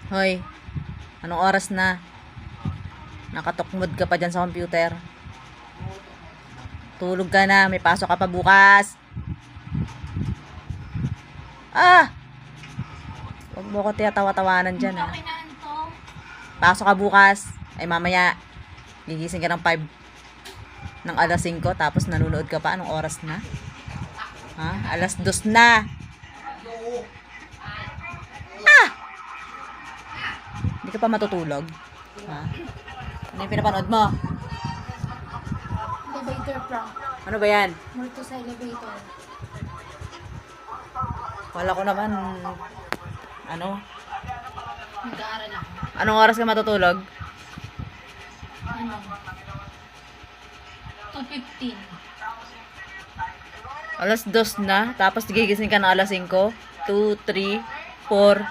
Hoy, anong oras na? Nakatukmod ka pa dyan sa computer. Tulog ka na, may pasok ka pa bukas. Ah! Huwag mo ko tiyatawa-tawanan dyan, ha. Okay na to. Pasok ka bukas. Ay mamaya, gigising ka ng 5 ng alas 5, tapos nanonood ka pa. Anong oras na? Ha? Alas 2 na. Ah! Hindi ka pa matutulog? Ha? Ano yung pinapanood mo? Elevator prank. Ano ba yan? Multo sa elevator. Wala ko naman. Ano? Nag-aaral ako. Anong oras ka matutulog? Ano? 2:15. Alas 2 na. Tapos gigising ka ng alas 5. 2, 3, 4,